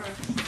first.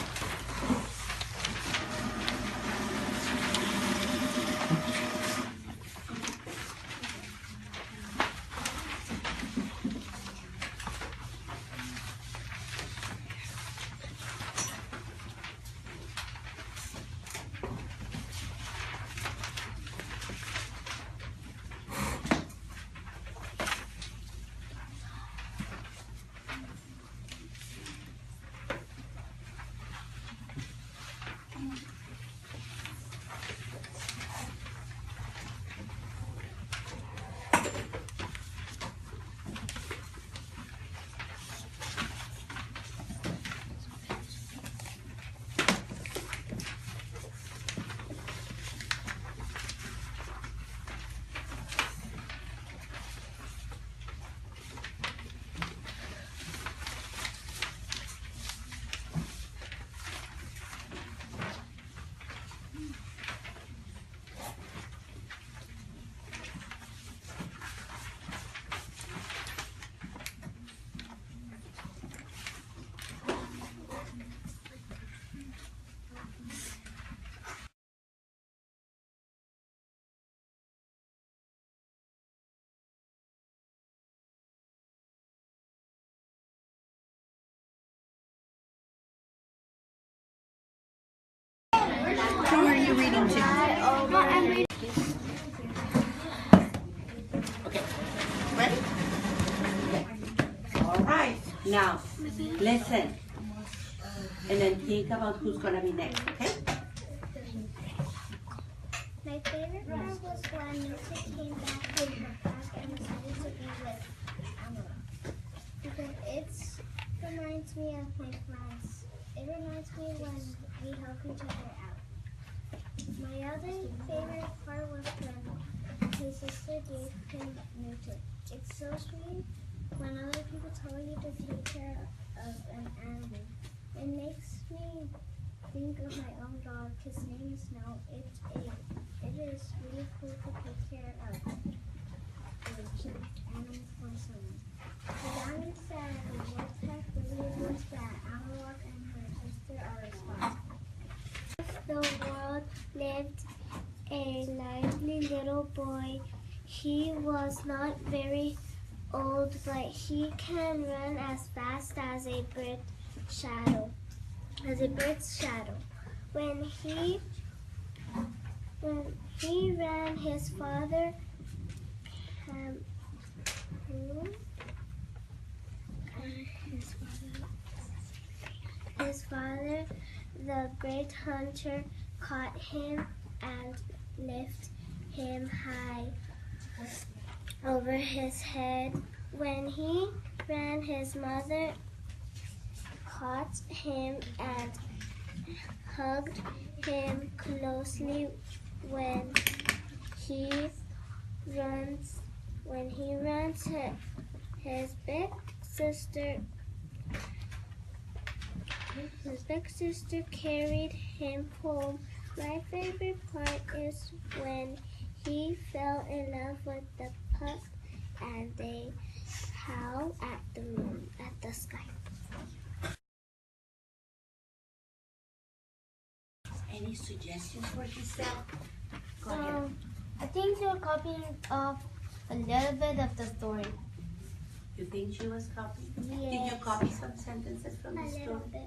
Who are you reading to? I'm reading. Okay, ready? All right, now listen. And then think about who's gonna be next, okay? My favorite part was when Lisa came back from her pack and decided to be with Emma. Because it reminds me of my friends. It reminds me when we help each other out. My other favorite part was when his sister gave him Newton. It's so sweet when other people tell you to take care of an animal. It makes me think of my own dog. His name is Snow. It is really cool to take care of a cute animal for someone. The diamond said the wolfpack believes that Amarok and her sister are responsible. The world lived a lively little boy. He was not very old, but he can run as fast as a bird's shadow. When he ran, his father, the great hunter, caught him and lifted him high over his head. When he ran, his mother caught him and hugged him closely. When he runs, his big sister carried him home. My favorite part is when he fell in love with the pup and they howl at the moon, at the sky. Any suggestions for yourself? Go ahead. I think you're copying off a little bit of the story. You think she was copying? Yes. Did you copy some sentences from the A story? little bit.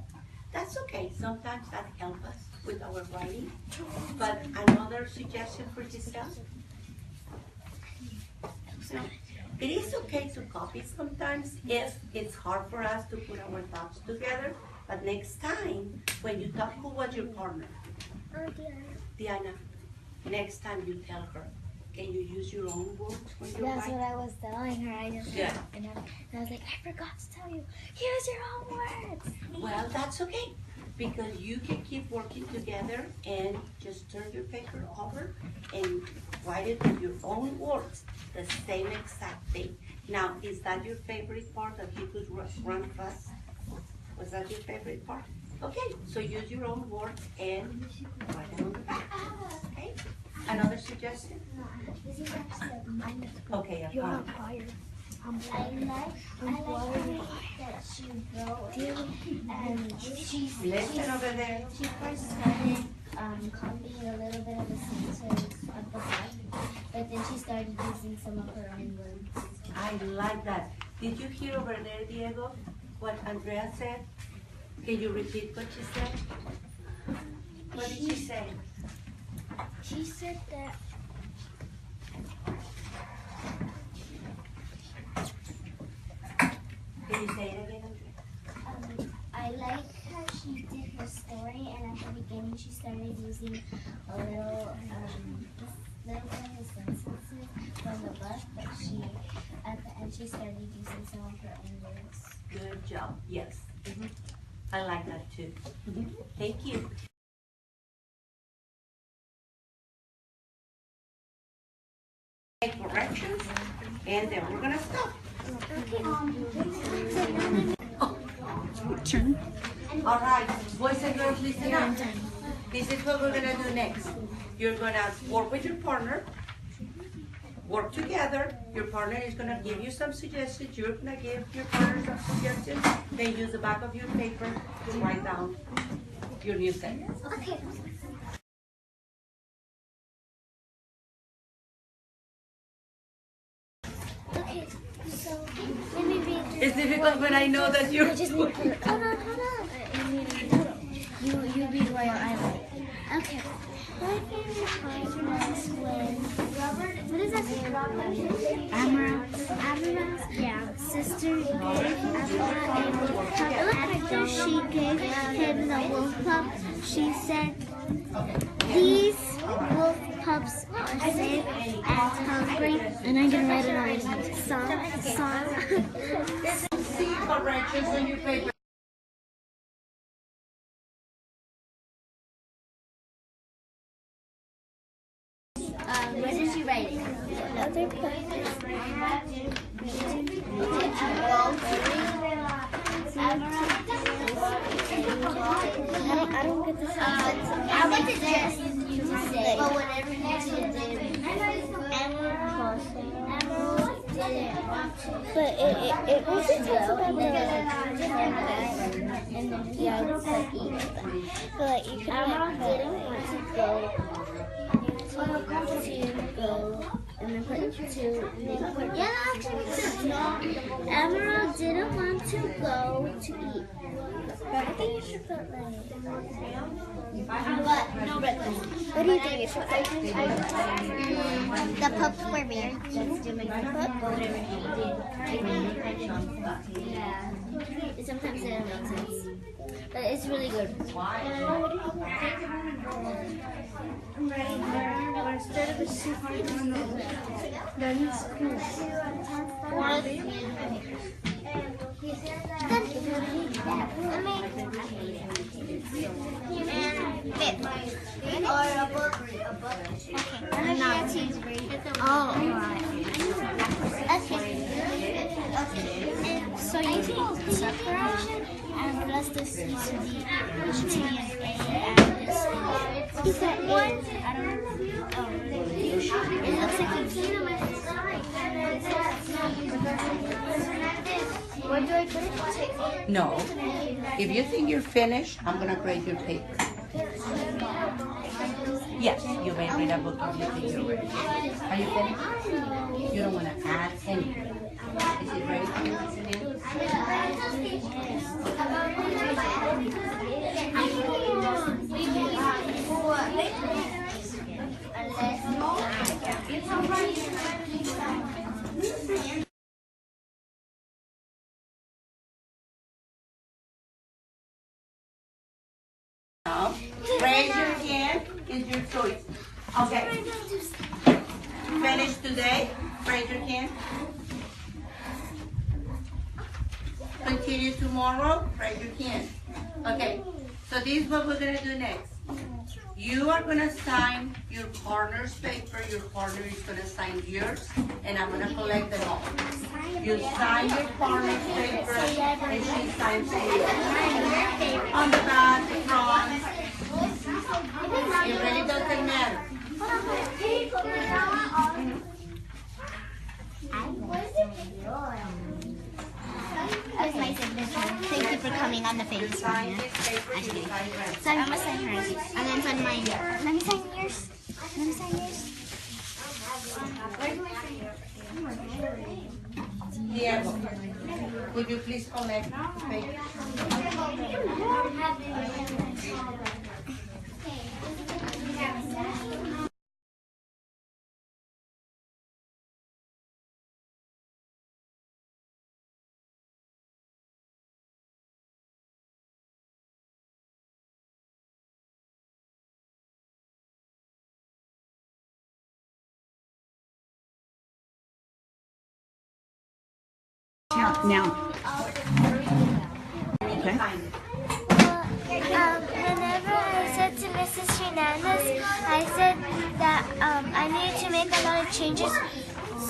That's okay. Sometimes that helps us with our writing. But another suggestion for yourself? So, it is okay to copy sometimes if it's hard for us to put our thoughts together. But next time, when you talk, who was your partner? Oh, Diana. Diana. Next time you tell her, can you use your own words when you That's write? what I was telling her. I just Yeah. and I was like, I forgot to tell you. Use your own words. Well, that's okay, because you can keep working together and just turn your paper over and write it with your own words, the same exact thing. Now, is that your favorite part, that he could run fast? Was that your favorite part? Okay, so use your own words and write it on the back. Okay? Another suggestion? This is actually a minus. Okay, You're a on fire. that she wrote, and Listen over there. she first started copying a little bit of the sentences of the book, but then she started using some of her own words. I like that. Did you hear over there, Diego, what Andrea said? Can you repeat what she said? What did she say? She said that Can you say it again, Andrea? I like how she did her story, and at the beginning she started using a little bit of sentences from the book, but at the end she started using some of her own words. Good job. Yes. I like that too. Thank you. Make corrections, and then we're gonna stop. Turn. All right, boys and girls, listen up. This is what we're gonna do next. You're gonna work with your partner, work together. Your partner is gonna give you some suggestions. You're gonna give your partner some suggestions. Then use the back of your paper to write down your new sentence. Okay. Okay, so let me read. It's difficult when I know that you. Just need to hold on. You read while I write. Okay. My favorite part was when what is that? Amaranth's sister gave Amara a wolf pup. After she gave him the wolf pup, she said, "These wolf pups are safe and hungry." And I'm gonna write it on song. See corrections on your paper. Where did she write it? Other I don't get this. I want to just say, but whatever you did, Emerald didn't want to. But it wasn't just about the and then but like you could Emerald didn't want to go. And then put two. Emerald didn't want to go to eat. I think you should put what do you think you should put? The pups were married. Yeah. Sometimes it doesn't make sense. But it's really good. Instead of a super then it's cool. Or a book. So you take separation and plus this needs to be is that one? I don't know. It looks like a key. What do I put it? No. If you think you're finished, I'm gonna grade your paper. Yes, you may read a book if you think you're ready. Are you finished? You don't want to add anything. Is it ready for you to listen in? Now, raise your hand is your choice. Okay. Finish today. Raise your hand. Continue tomorrow. Raise your hand. Okay. So this is what we're gonna do next. You are gonna sign your partner's paper. Your partner is gonna sign yours, and I'm gonna collect them all. You sign your partner's paper, and she signs yours. On the back, the front. It really doesn't matter. sign this paper, you sign red. So I'm gonna sign hers, and then sign mine. Let me sign yours. Let me sign yours. Where do I sign yours? Diego, could you please collect the paper? Now. Okay. Whenever I said to Mrs. Hernandez, I said that I needed to make a lot of changes.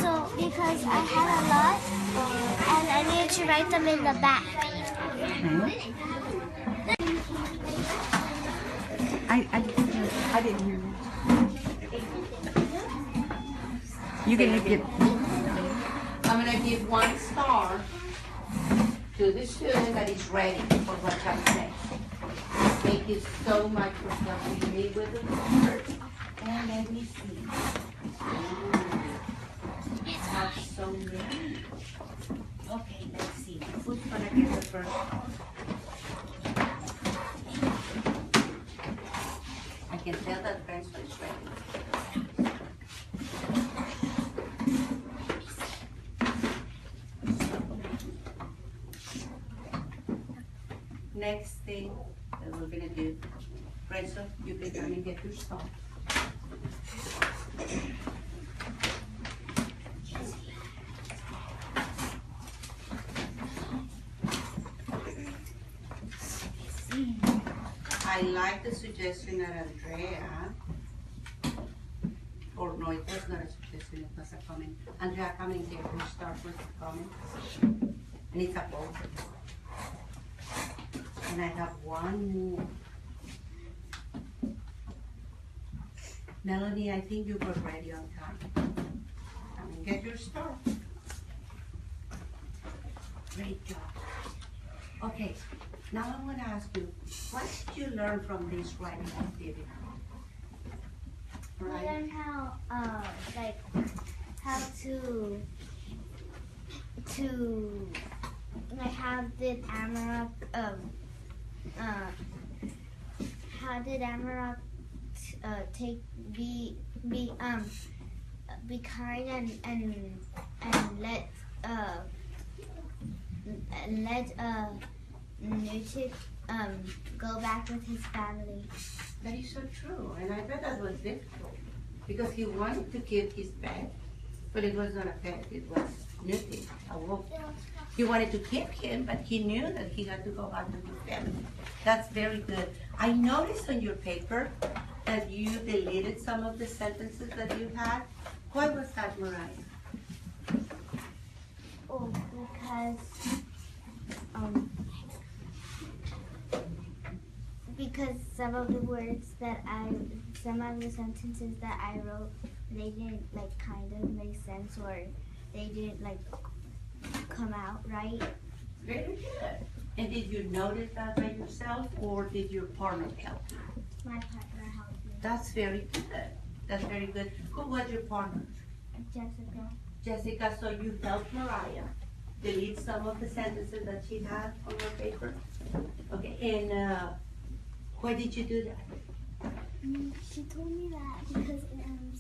So because I had a lot, and I needed to write them in the back. I didn't hear you. You can give. I'm gonna give 1 star to the student that is ready for what I'm saying. Thank you so much for helping me with the research. And let me see. That's so many. Okay, let's see. Who's gonna get the first star? I can tell that Benson is ready. Next thing that we're gonna do, Renzo, you can come and get your star. I like the suggestion that Andrea, or no, it was not a suggestion, it was a comment. Andrea, come and get your star with a comment. And it's a both. And I have one more. Melanie, I think you were ready on time. Come and get your star. Great job. Okay, now I'm going to ask you, what did you learn from this writing activity? I Right? learned how to have the Amarok how did Amarok be kind and let Newton go back with his family. That is so true, and I bet that was difficult because he wanted to keep his pet, but it was not a pet, it was Newton, a wolf. He wanted to keep him, but he knew that he had to go back to his family. That's very good. I noticed on your paper that you deleted some of the sentences that you had. Why was that, Mariah? Oh, because some of the sentences that I wrote, they didn't kind of make sense, or they didn't come out right. Very good. And did you notice that by yourself, or did your partner help you? My partner helped me. That's very good. That's very good. Who was your partner? Jessica. Jessica, so you helped Mariah delete some of the sentences that she had on her paper? Okay, and why did you do that? She told me that because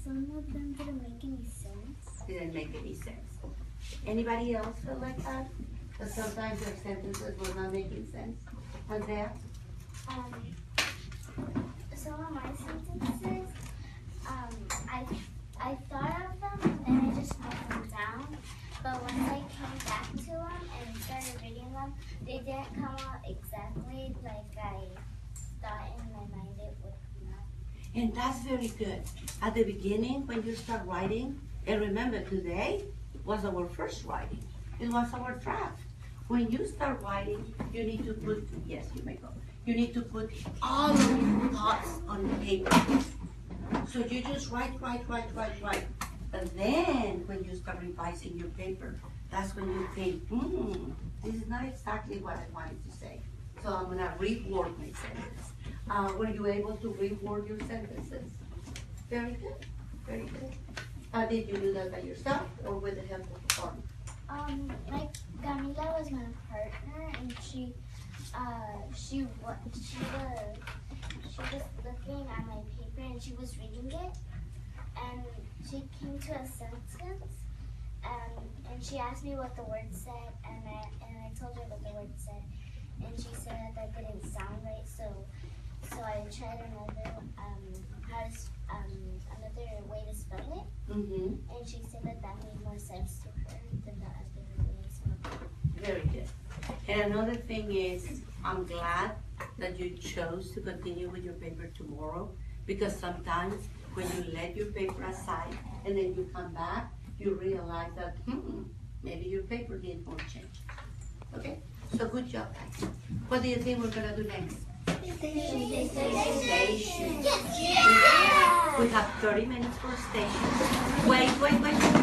some of them didn't make any sense. Didn't make any sense. Anybody else feel like that? That sometimes their sentences were not making sense? Andrea? Some of my sentences, I thought of them and then I just wrote them down. But once I came back to them and started reading them, they didn't come out exactly like I thought in my mind it would come out. And that's very good. At the beginning, when you start writing, and remember today was our first writing. It was our draft. When you start writing, you need to put, yes, you may go. You need to put all of your thoughts on the paper. So you just write. And then when you start revising your paper, that's when you think, this is not exactly what I wanted to say. So I'm gonna reword my sentence. Were you able to reword your sentences? Very good, very good. Did you do that by yourself or with the help of a partner? Like Camila was my partner, and she was looking at my paper and she was reading it, and she came to a sentence, and she asked me what the word said, and I told her what the word said, and she said that didn't sound right, so I tried another another way to spell it, Mm-hmm. and she said that made more sense to her than the other way to spell it. Very good. And another thing is, I'm glad that you chose to continue with your paper tomorrow, because sometimes when you let your paper aside and then you come back, you realize that, maybe your paper needs more change. Okay? So good job, guys. What do you think we're gonna do next? Station. Yes! We have 30 minutes for station. Wait.